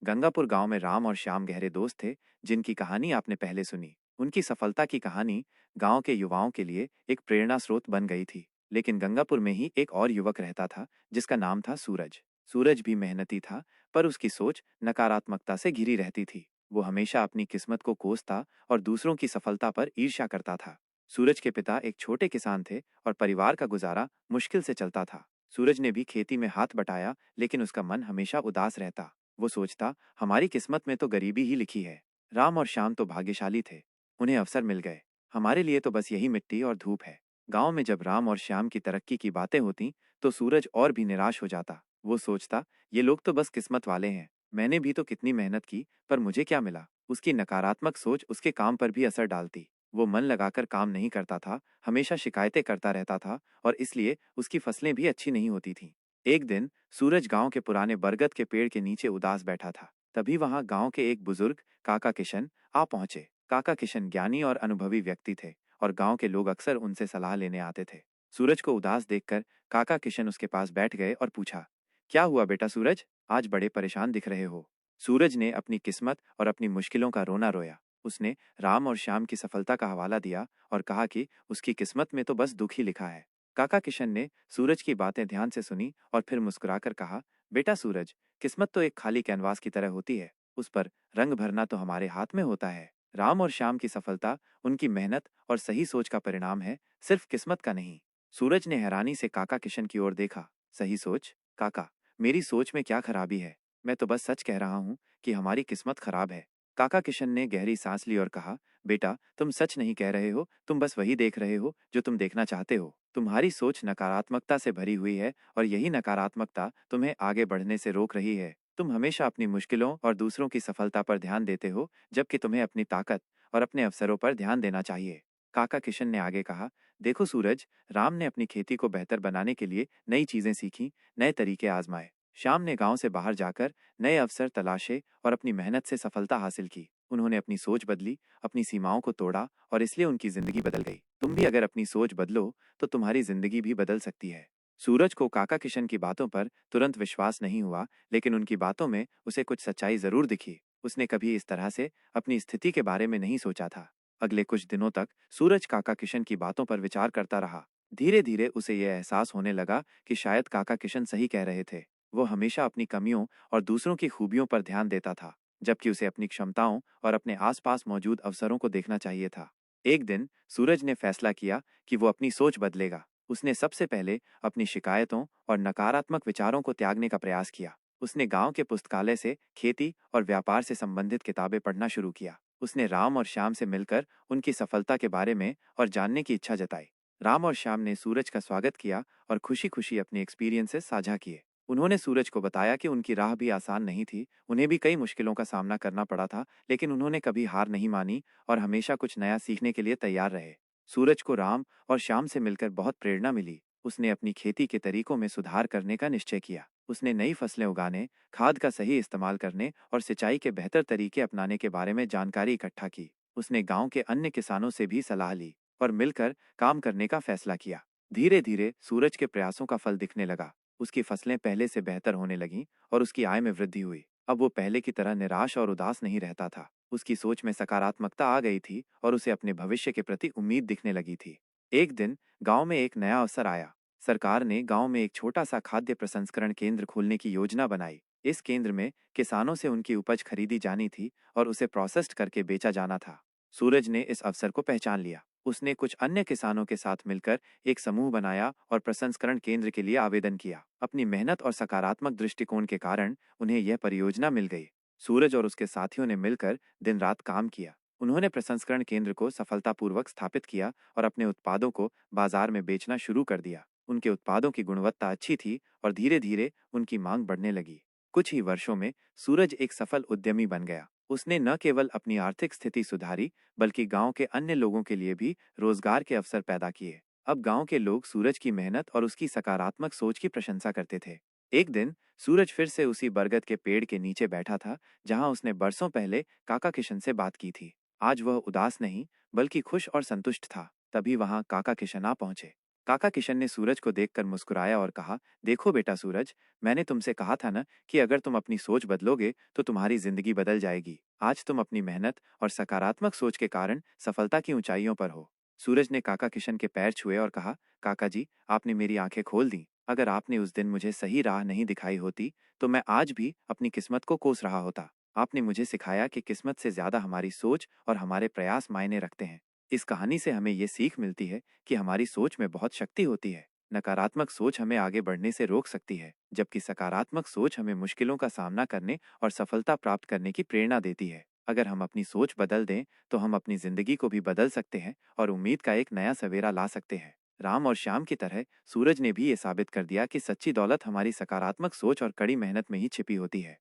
गंगापुर गांव में राम और श्याम गहरे दोस्त थे, जिनकी कहानी आपने पहले सुनी। उनकी सफलता की कहानी गांव के युवाओं के लिए एक प्रेरणा स्रोत बन गई थी। लेकिन गंगापुर में ही एक और युवक रहता था, जिसका नाम था सूरज। सूरज भी मेहनती था, पर उसकी सोच नकारात्मकता से घिरी रहती थी। वो हमेशा अपनी किस्मत को कोसता और दूसरों की सफलता पर ईर्ष्या करता था। सूरज के पिता एक छोटे किसान थे और परिवार का गुजारा मुश्किल से चलता था। सूरज ने भी खेती में हाथ बटाया, लेकिन उसका मन हमेशा उदास रहता। वो सोचता, हमारी किस्मत में तो गरीबी ही लिखी है। राम और श्याम तो भाग्यशाली थे, उन्हें अवसर मिल गए। हमारे लिए तो बस यही मिट्टी और धूप है। गांव में जब राम और श्याम की तरक्की की बातें होती, तो सूरज और भी निराश हो जाता। वो सोचता, ये लोग तो बस किस्मत वाले हैं। मैंने भी तो कितनी मेहनत की, पर मुझे क्या मिला। उसकी नकारात्मक सोच उसके काम पर भी असर डालती। वो मन लगाकर काम नहीं करता था, हमेशा शिकायतें करता रहता था, और इसलिए उसकी फसलें भी अच्छी नहीं होती थीं। एक दिन सूरज गांव के पुराने बरगद के पेड़ के नीचे उदास बैठा था। तभी वहां गांव के एक बुजुर्ग काका किशन आ पहुंचे। काका किशन ज्ञानी और अनुभवी व्यक्ति थे, और गांव के लोग अक्सर उनसे सलाह लेने आते थे। सूरज को उदास देखकर काका किशन उसके पास बैठ गए और पूछा, क्या हुआ बेटा सूरज, आज बड़े परेशान दिख रहे हो। सूरज ने अपनी किस्मत और अपनी मुश्किलों का रोना रोया। उसने राम और श्याम की सफलता का हवाला दिया और कहा कि उसकी किस्मत में तो बस दुख ही लिखा है। काका किशन ने सूरज की बातें ध्यान से सुनी और फिर मुस्कुराकर कहा, बेटा सूरज, किस्मत तो एक खाली कैनवास की तरह होती है, उस पर रंग भरना तो हमारे हाथ में होता है। राम और श्याम की सफलता उनकी मेहनत और सही सोच का परिणाम है, सिर्फ किस्मत का नहीं। सूरज ने हैरानी से काका किशन की ओर देखा। सही सोच? काका, मेरी सोच में क्या खराबी है? मैं तो बस सच कह रहा हूँ कि हमारी किस्मत खराब है। काका किशन ने गहरी सांस ली और कहा, बेटा तुम सच नहीं कह रहे हो, तुम बस वही देख रहे हो जो तुम देखना चाहते हो। तुम्हारी सोच नकारात्मकता से भरी हुई है, और यही नकारात्मकता तुम्हें आगे बढ़ने से रोक रही है। तुम हमेशा अपनी मुश्किलों और दूसरों की सफलता पर ध्यान देते हो, जबकि तुम्हें अपनी ताकत और अपने अवसरों पर ध्यान देना चाहिए। काका किशन ने आगे कहा, देखो सूरज, राम ने अपनी खेती को बेहतर बनाने के लिए नई चीजें सीखी, नए तरीके आजमाए। श्याम ने गांव से बाहर जाकर नए अवसर तलाशे और अपनी मेहनत से सफलता हासिल की। उन्होंने अपनी सोच बदली, अपनी सीमाओं को तोड़ा, और इसलिए उनकी जिंदगी बदल गई। तुम भी अगर अपनी सोच बदलो, तो तुम्हारी जिंदगी भी बदल सकती है। सूरज को काका किशन की बातों पर तुरंत विश्वास नहीं हुआ, लेकिन उनकी बातों में उसे कुछ सच्चाई जरूर दिखी। उसने कभी इस तरह से अपनी स्थिति के बारे में नहीं सोचा था। अगले कुछ दिनों तक सूरज काका किशन की बातों पर विचार करता रहा। धीरे धीरे उसे यह एहसास होने लगा कि शायद काका किशन सही कह रहे थे। वो हमेशा अपनी कमियों और दूसरों की खूबियों पर ध्यान देता था, जबकि उसे अपनी क्षमताओं और अपने आसपास मौजूद अवसरों को देखना चाहिए था। एक दिन सूरज ने फैसला किया कि वो अपनी सोच बदलेगा। उसने सबसे पहले अपनी शिकायतों और नकारात्मक विचारों को त्यागने का प्रयास किया। उसने गांव के पुस्तकालय से खेती और व्यापार से संबंधित किताबें पढ़ना शुरू किया। उसने राम और श्याम से मिलकर उनकी सफलता के बारे में और जानने की इच्छा जताई। राम और श्याम ने सूरज का स्वागत किया और खुशी खुशी अपने एक्सपीरियंसेस साझा किए। उन्होंने सूरज को बताया कि उनकी राह भी आसान नहीं थी, उन्हें भी कई मुश्किलों का सामना करना पड़ा था, लेकिन उन्होंने कभी हार नहीं मानी और हमेशा कुछ नया सीखने के लिए तैयार रहे। सूरज को राम और श्याम से मिलकर बहुत प्रेरणा मिली। उसने अपनी खेती के तरीकों में सुधार करने का निश्चय किया। उसने नई फसलें उगाने, खाद का सही इस्तेमाल करने और सिंचाई के बेहतर तरीके अपनाने के बारे में जानकारी इकट्ठा की। उसने गांव के अन्य किसानों से भी सलाह ली और मिलकर काम करने का फैसला किया। धीरे धीरे सूरज के प्रयासों का फल दिखने लगा। उसकी फसलें पहले से बेहतर होने लगीं और उसकी आय में वृद्धि हुई। अब वो पहले की तरह निराश और उदास नहीं रहता था। उसकी सोच में सकारात्मकता आ गई थी और उसे अपने भविष्य के प्रति उम्मीद दिखने लगी थी। एक दिन गांव में एक नया अवसर आया। सरकार ने गांव में एक छोटा सा खाद्य प्रसंस्करण केंद्र खोलने की योजना बनाई। इस केंद्र में किसानों से उनकी उपज खरीदी जानी थी और उसे प्रोसेस्ड करके बेचा जाना था। सूरज ने इस अवसर को पहचान लिया। उसने कुछ अन्य किसानों के साथ मिलकर एक समूह बनाया और प्रसंस्करण केंद्र के लिए आवेदन किया। अपनी मेहनत और सकारात्मक दृष्टिकोण के कारण उन्हें यह परियोजना मिल गई। सूरज और उसके साथियों ने मिलकर दिन रात काम किया। उन्होंने प्रसंस्करण केंद्र को सफलतापूर्वक स्थापित किया और अपने उत्पादों को बाजार में बेचना शुरू कर दिया। उनके उत्पादों की गुणवत्ता अच्छी थी और धीरे धीरे उनकी मांग बढ़ने लगी। कुछ ही वर्षों में सूरज एक सफल उद्यमी बन गया। उसने न केवल अपनी आर्थिक स्थिति सुधारी, बल्कि गांव के अन्य लोगों के लिए भी रोजगार के अवसर पैदा किए। अब गांव के लोग सूरज की मेहनत और उसकी सकारात्मक सोच की प्रशंसा करते थे। एक दिन सूरज फिर से उसी बरगद के पेड़ के नीचे बैठा था, जहां उसने बरसों पहले काका किशन से बात की थी। आज वह उदास नहीं, बल्कि खुश और संतुष्ट था। तभी वहां काका किशन आ पहुंचे। काका किशन ने सूरज को देखकर मुस्कुराया और कहा, देखो बेटा सूरज, मैंने तुमसे कहा था ना कि अगर तुम अपनी सोच बदलोगे तो तुम्हारी जिंदगी बदल जाएगी। आज तुम अपनी मेहनत और सकारात्मक सोच के कारण सफलता की ऊंचाइयों पर हो। सूरज ने काका किशन के पैर छुए और कहा, काका जी, आपने मेरी आंखें खोल दी। अगर आपने उस दिन मुझे सही राह नहीं दिखाई होती तो मैं आज भी अपनी किस्मत को कोस रहा होता। आपने मुझे सिखाया कि किस्मत से ज्यादा हमारी सोच और हमारे प्रयास मायने रखते हैं। इस कहानी से हमें ये सीख मिलती है कि हमारी सोच में बहुत शक्ति होती है। नकारात्मक सोच हमें आगे बढ़ने से रोक सकती है, जबकि सकारात्मक सोच हमें मुश्किलों का सामना करने और सफलता प्राप्त करने की प्रेरणा देती है। अगर हम अपनी सोच बदल दें तो हम अपनी जिंदगी को भी बदल सकते हैं और उम्मीद का एक नया सवेरा ला सकते हैं। राम और श्याम की तरह सूरज ने भी ये साबित कर दिया कि सच्ची दौलत हमारी सकारात्मक सोच और कड़ी मेहनत में ही छिपी होती है।